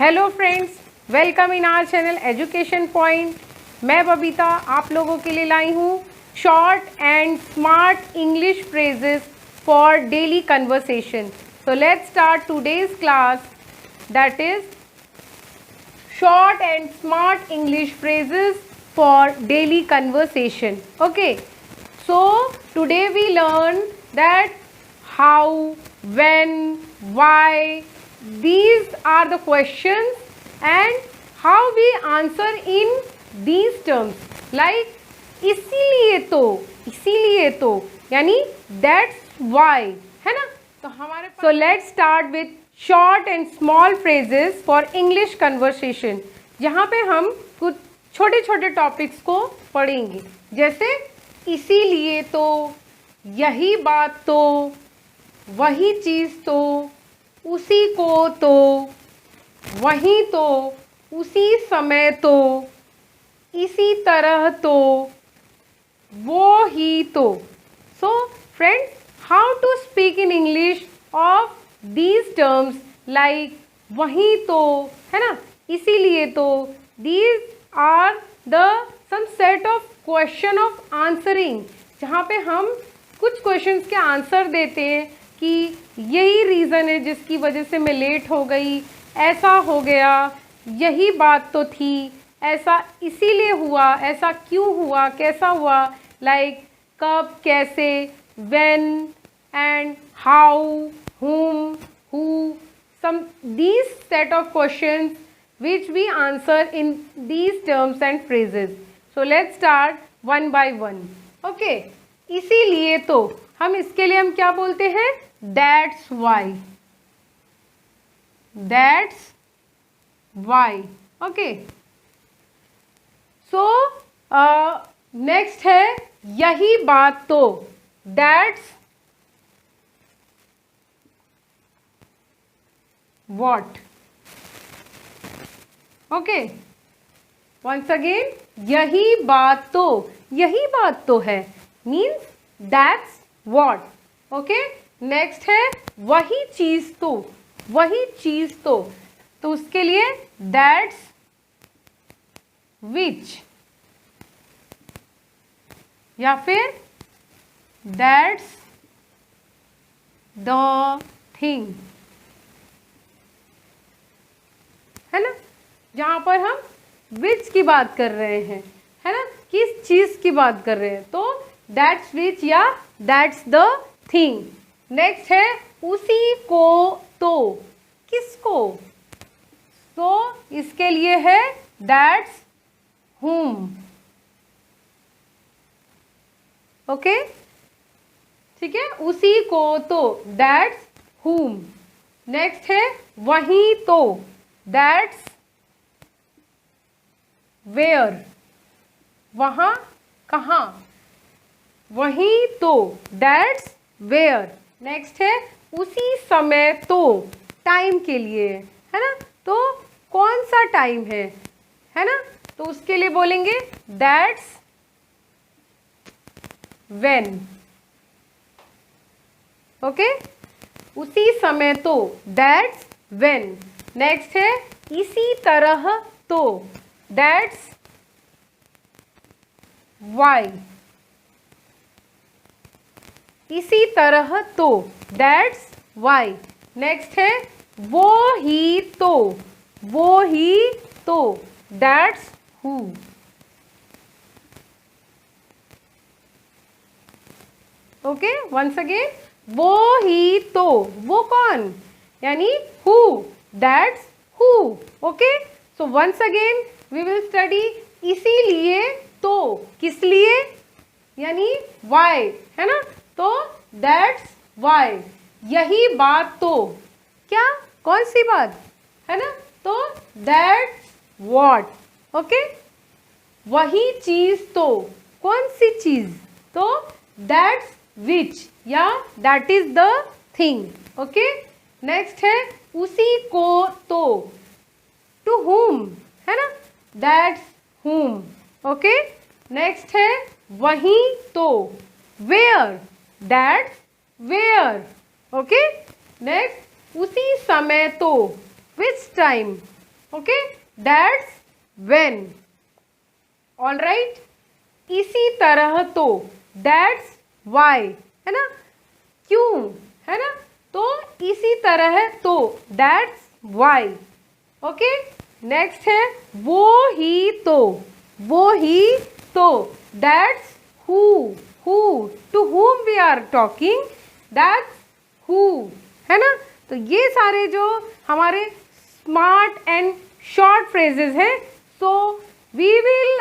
Hello friends, welcome in our channel education point. मैं बबीता आप लोगों के लिए लाई हूँ short and smart English phrases for daily conversation. So let's start today's class, that is short and smart English phrases for daily conversation. Okay, so today we learn that how, when, why, these are the questions and how we answer in these terms, like इसीलिए तो यानी that's why, है ना। तो हमारे पास so let's start with short and small phrases for English conversation, जहाँ पे हम कुछ छोटे छोटे टॉपिक्स को पढ़ेंगे, जैसे इसीलिए तो, यही बात तो, वही चीज़ तो, उसी को तो, वहीं तो, उसी समय तो, इसी तरह तो, वो ही तो। So friends, how to speak in English of these terms like वहीं तो, है ना, इसीलिए तो। these are the some set of question of answering, जहाँ पे हम कुछ क्वेश्चंस के आंसर देते हैं कि यही रीज़न है जिसकी वजह से मैं लेट हो गई, ऐसा हो गया, यही बात तो थी, ऐसा इसीलिए हुआ, ऐसा क्यों हुआ, कैसा हुआ, लाइक कब, कैसे, when and how, whom, who, some these set of questions which we answer in these terms and phrases. So let's start one by one. Okay, इसीलिए तो हम इसके लिए हम क्या बोलते हैं? That's why. That's why. Okay. So next है यही बात तो, that's what. Okay, once again, यही बात तो है means that's what. Okay, next है वही चीज तो उसके लिए that's which, या फिर that's the thing, है ना, जहाँ पर हम विच की बात कर रहे हैं, है ना, किस चीज़ की बात कर रहे हैं, तो दैट्स विच या दैट्स द थिंग। नेक्स्ट है उसी को तो, किसको, तो इसके लिए है दैट्स whom. ओके, ठीक है, उसी को तो दैट्स whom. नेक्स्ट है वहीं तो, दैट्स वेयर, वहाँ कहाँ, वहीं तो दैट्स वेयर। नेक्स्ट है उसी समय तो, टाइम के लिए, है ना, तो कौन सा टाइम है ना, तो उसके लिए बोलेंगे दैट्स व्हेन। ओके, उसी समय तो दैट्स व्हेन। नेक्स्ट है इसी तरह तो, दैट्स वाई, इसी तरह तो दैट्स वाई। नेक्स्ट है वो ही तो that's who. Okay, once again, वो ही तो, वो कौन, यानी who, that's who. Okay, so once again we will study इसीलिए तो, किस लिए, यानी वाई, है ना, तो दैट्स वाई। यही बात तो, क्या, कौन सी बात, है ना, तो दैट्स व्हाट। ओके, वही चीज तो, कौन सी चीज, तो दैट्स विच या that is the thing. Okay, next है उसी को तो, टू whom, है ना, दैट्स whom. ओके, नेक्स्ट है वहीं तो, where, that's where. Okay, next उसी समय तो, which time, okay, that's when. All right, इसी तरह तो, दैट्स व्हाई, है ना, क्यों, है ना, तो इसी तरह तो, दैट्स व्हाई। ओके, नेक्स्ट है वो ही तो, वो ही तो, that's who, to whom we are talking, that's who, है ना। तो ये सारे जो हमारे स्मार्ट एंड शॉर्ट फ्रेजेस हैं, so we will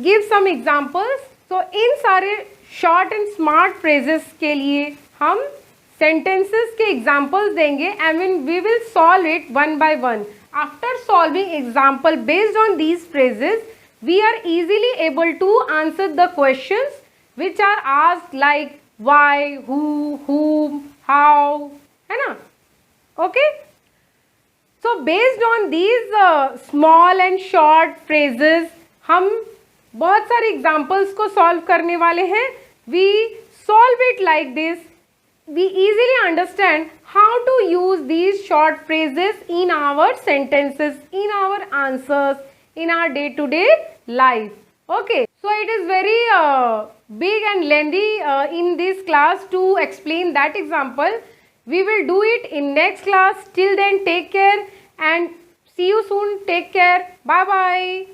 give some examples. तो इन सारे शॉर्ट एंड स्मार्ट फ्रेजेस के लिए हम सेंटेंसेस के एग्जांपल्स देंगे and we will solve it one by one. After solving example based on these phrases, we are easily able to answer the questions which are asked like why, who, whom, how, है ना। Okay, so based on these small and short phrases, हम बहुत सारे examples को solve करने वाले हैं। We solve it like this. We easily understand how to use these short phrases in our sentences, in our answers, in our day-to-day life. Okay, so it is very big and lengthy in this class to explain that example. We will do it in next class. Till then, take care and see you soon. Take care. Bye bye.